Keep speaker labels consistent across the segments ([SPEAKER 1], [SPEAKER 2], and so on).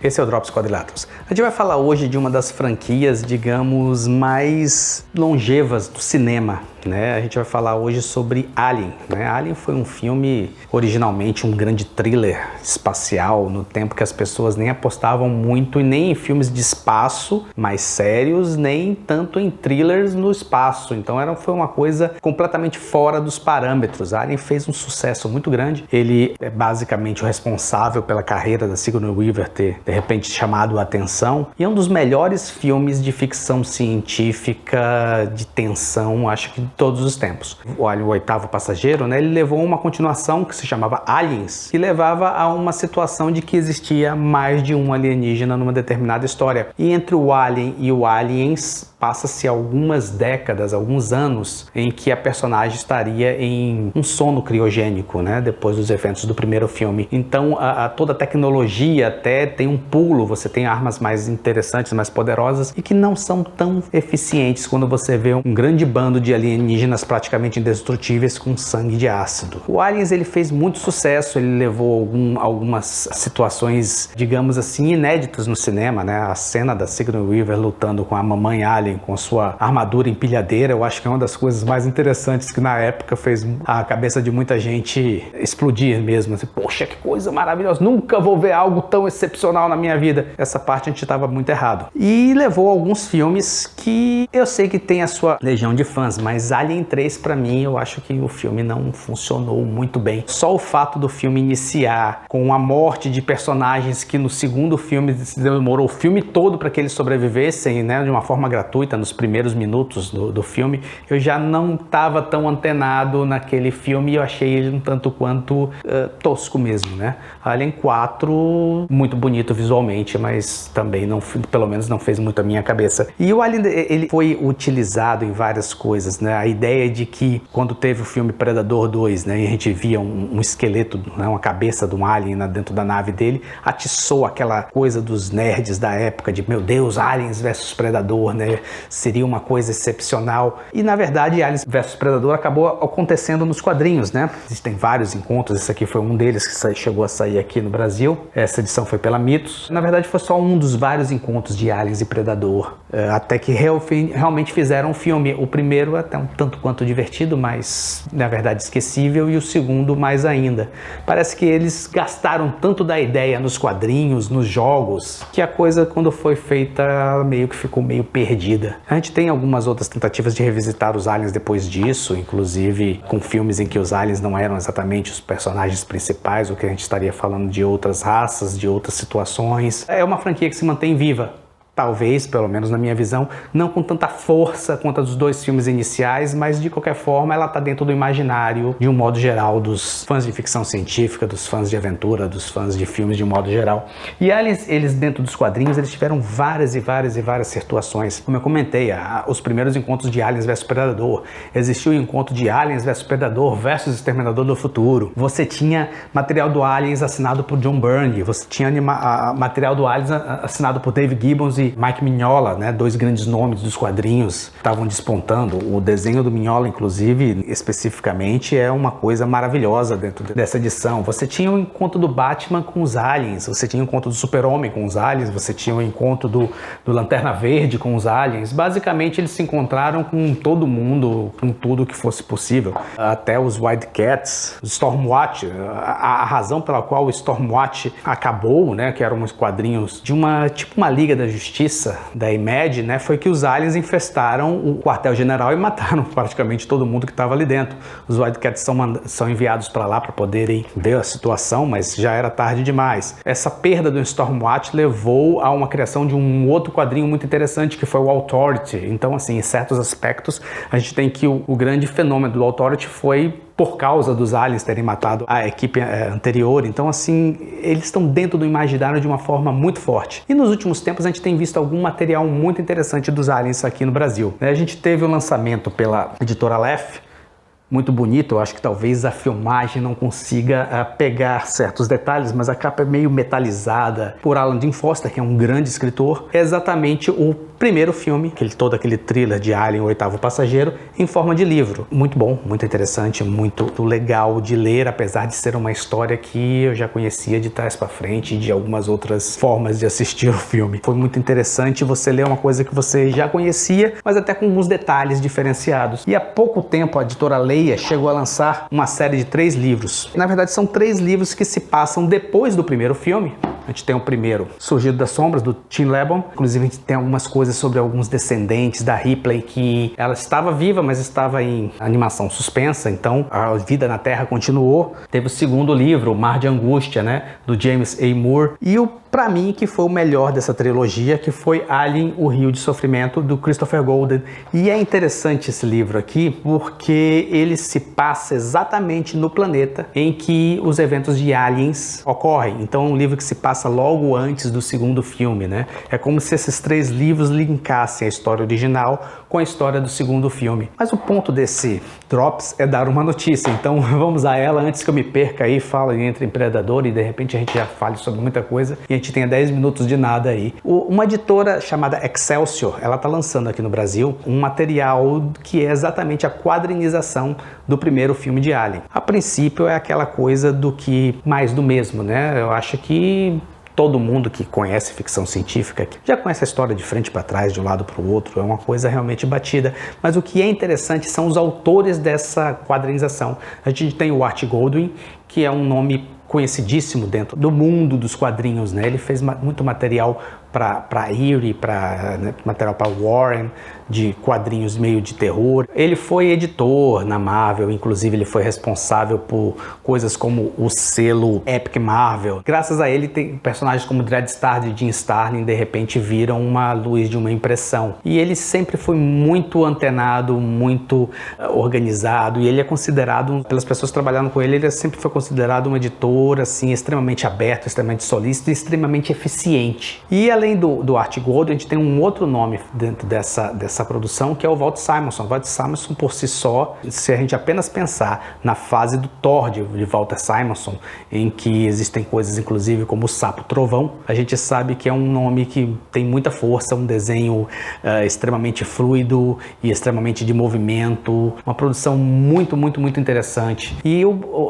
[SPEAKER 1] Esse é o Drops Quadriláteros. A gente vai falar hoje de uma das franquias, digamos, mais longevas do cinema, né? A gente vai falar hoje sobre Alien, né? Alien foi um filme, originalmente um grande thriller espacial, no tempo que as pessoas nem apostavam muito, e nem em filmes de espaço mais sérios, nem tanto em thrillers no espaço. Então foi uma coisa completamente fora dos parâmetros. Alien fez um sucesso muito grande. Ele é basicamente o responsável pela carreira da Sigourney Weaver ter, de repente, chamado a atenção. E é um dos melhores filmes de ficção científica, de tensão, acho que de todos os tempos. O Alien, o Oitavo Passageiro, né, ele levou uma continuação que se chamava Aliens, que levava a uma situação de que existia mais de um alienígena numa determinada história. E entre o Alien e o Aliens, passa-se algumas décadas, alguns anos, em que a personagem estaria em um sono criogênico, né, depois dos eventos do primeiro filme. Então, toda a tecnologia até tem um pulo, você tem armas mais interessantes, mais poderosas, e que não são tão eficientes quando você vê um grande bando de alienígenas praticamente indestrutíveis com sangue de ácido. O Aliens, ele fez muito sucesso, ele levou algumas situações, digamos assim, inéditas no cinema, né? A cena da Sigourney Weaver lutando com a mamãe Alien, com sua armadura empilhadeira, eu acho que é uma das coisas mais interessantes que na época fez a cabeça de muita gente explodir mesmo. Assim, poxa, que coisa maravilhosa, nunca vou ver algo tão excepcional na minha vida. Essa parte a gente estava muito errado. E levou alguns filmes que eu sei que tem a sua legião de fãs, mas Alien 3, pra mim, eu acho que o filme não funcionou muito bem. Só o fato do filme iniciar com a morte de personagens que no segundo filme demorou o filme todo para que eles sobrevivessem, né, de uma forma gratuita, nos primeiros minutos do filme, eu já não estava tão antenado naquele filme e eu achei ele um tanto quanto tosco mesmo, né? Alien 4, muito bonito visualmente, mas também não, pelo menos não fez muito a minha cabeça. E o Alien, ele foi utilizado em várias coisas, né? A ideia de que quando teve o filme Predador 2, né, e a gente via um esqueleto, né, uma cabeça de um alien dentro da nave dele, atiçou aquela coisa dos nerds da época de, meu Deus, Aliens versus Predador, né? Seria uma coisa excepcional. E na verdade, Aliens vs Predador acabou acontecendo nos quadrinhos, né? Existem vários encontros, esse aqui foi um deles que chegou a sair aqui no Brasil. Essa edição foi pela Mitos. Na verdade, foi só um dos vários encontros de Aliens e Predador, até que realmente fizeram um filme. O primeiro até um tanto quanto divertido, mas na verdade esquecível, e o segundo mais ainda. Parece que eles gastaram tanto da ideia nos quadrinhos, nos jogos, que a coisa, quando foi feita, meio que ficou meio perdida. A gente tem algumas outras tentativas de revisitar os aliens depois disso, inclusive com filmes em que os aliens não eram exatamente os personagens principais, o que a gente estaria falando de outras raças, de outras situações. É uma franquia que se mantém viva. Talvez, pelo menos na minha visão, não com tanta força quanto a dos dois filmes iniciais, mas de qualquer forma ela está dentro do imaginário, de um modo geral, dos fãs de ficção científica, dos fãs de aventura, dos fãs de filmes de um modo geral. E eles dentro dos quadrinhos, eles tiveram várias situações. Como eu comentei, os primeiros encontros de Aliens vs Predador, existiu o encontro de Aliens vs Predador versus Exterminador do Futuro. Você tinha material do Aliens assinado por John Byrne, você tinha material do Aliens assinado por Dave Gibbons e Mike Mignola, né, dois grandes nomes dos quadrinhos, estavam despontando. O desenho do Mignola, inclusive, especificamente, é uma coisa maravilhosa dentro dessa edição. Você tinha o encontro do Batman com os aliens, você tinha o encontro do Super-Homem com os aliens, você tinha o encontro do Lanterna Verde com os aliens. Basicamente, eles se encontraram com todo mundo, com tudo que fosse possível. Até os Wildcats, o Stormwatch, a razão pela qual o Stormwatch acabou, né, que eram uns quadrinhos de uma Liga da Justiça da Image, né, foi que os aliens infestaram o quartel-general e mataram praticamente todo mundo que estava ali dentro. Os Wildcats são enviados para lá para poderem ver a situação, mas já era tarde demais. Essa perda do Stormwatch levou a uma criação de um outro quadrinho muito interessante, que foi o Authority. Então, assim, em certos aspectos, a gente tem que o grande fenômeno do Authority foi por causa dos aliens terem matado a equipe anterior. Então, assim, eles estão dentro do imaginário de uma forma muito forte. E nos últimos tempos a gente tem visto algum material muito interessante dos aliens aqui no Brasil. A gente teve o lançamento pela editora Aleph, muito bonito. Eu acho que talvez a filmagem não consiga pegar certos detalhes, mas a capa é meio metalizada por Alan Dean Foster, que é um grande escritor. É exatamente o primeiro filme, todo aquele thriller de Alien, o Oitavo Passageiro, em forma de livro. Muito bom, muito interessante, muito legal de ler, apesar de ser uma história que eu já conhecia de trás para frente e de algumas outras formas de assistir o filme. Foi muito interessante você ler uma coisa que você já conhecia, mas até com alguns detalhes diferenciados. E há pouco tempo a editora Leia chegou a lançar uma série de 3 livros. Na verdade, são 3 livros que se passam depois do primeiro filme. A gente tem o primeiro, Surgido das Sombras, do Tim Lebon. Inclusive, a gente tem algumas coisas sobre alguns descendentes da Ripley, que ela estava viva, mas estava em animação suspensa, então a vida na Terra continuou. Teve o segundo livro, O Mar de Angústia, né, do James A. Moore. E pra mim, que foi o melhor dessa trilogia, que foi Alien, o Rio de Sofrimento, do Christopher Golden. E é interessante esse livro aqui, porque ele se passa exatamente no planeta em que os eventos de Aliens ocorrem. Então é um livro que se passa logo antes do segundo filme, né? É como se esses 3 livros linkassem a história original com a história do segundo filme. Mas o ponto desse Drops é dar uma notícia, então vamos a ela antes que eu me perca aí, fala entre Predador e de repente a gente já fale sobre muita coisa e a gente tenha 10 minutos de nada aí. Uma editora chamada Excelsior, ela tá lançando aqui no Brasil um material que é exatamente a quadrinização do primeiro filme de Alien. A princípio é aquela coisa do que mais do mesmo, né? Eu acho que todo mundo que conhece ficção científica já conhece a história de frente para trás, de um lado para o outro, é uma coisa realmente batida. Mas o que é interessante são os autores dessa quadrinização. A gente tem o Art Goldwyn, que é um nome conhecidíssimo dentro do mundo dos quadrinhos, né? Ele fez muito material para Eerie, material para Warren, de quadrinhos meio de terror. Ele foi editor na Marvel, inclusive ele foi responsável por coisas como o selo Epic Marvel. Graças a ele, tem personagens como Dreadstar e Jim Starlin de repente viram uma luz de uma impressão. E ele sempre foi muito antenado, muito organizado, e ele é considerado, pelas pessoas que trabalharam com ele sempre foi considerado um editor assim, extremamente aberto, extremamente solícito e extremamente eficiente. E além do Art Goldwyn, a gente tem um outro nome dentro dessa produção, que é o Walt Simonson. Walt Simonson, por si só, se a gente apenas pensar na fase do Thor de Walter Simonson, em que existem coisas, inclusive, como o Sapo Trovão, a gente sabe que é um nome que tem muita força, um desenho extremamente fluido e extremamente de movimento, uma produção muito, muito, muito interessante. E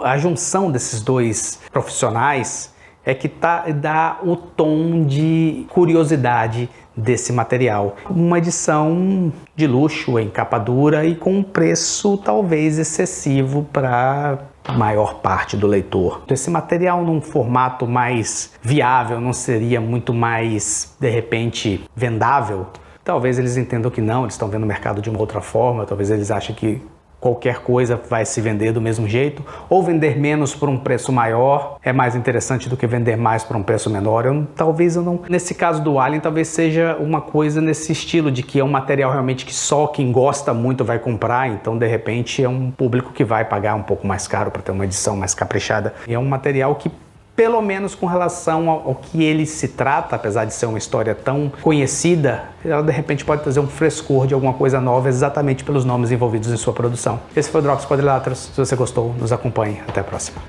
[SPEAKER 1] a junção desses dois profissionais é que dá o tom de curiosidade desse material. Uma edição de luxo, em capa dura e com um preço talvez excessivo para a maior parte do leitor. Esse material num formato mais viável não seria muito mais, de repente, vendável? Talvez eles entendam que não, eles estão vendo o mercado de uma outra forma, talvez eles achem que qualquer coisa vai se vender do mesmo jeito, ou vender menos por um preço maior é mais interessante do que vender mais por um preço menor. Talvez eu não... Nesse caso do Alien, talvez seja uma coisa nesse estilo, de que é um material realmente que só quem gosta muito vai comprar, então de repente é um público que vai pagar um pouco mais caro para ter uma edição mais caprichada. E é um material que, pelo menos com relação ao que ele se trata, apesar de ser uma história tão conhecida, ela de repente pode trazer um frescor de alguma coisa nova exatamente pelos nomes envolvidos em sua produção. Esse foi o Drops Quadriláteros. Se você gostou, nos acompanhe. Até a próxima.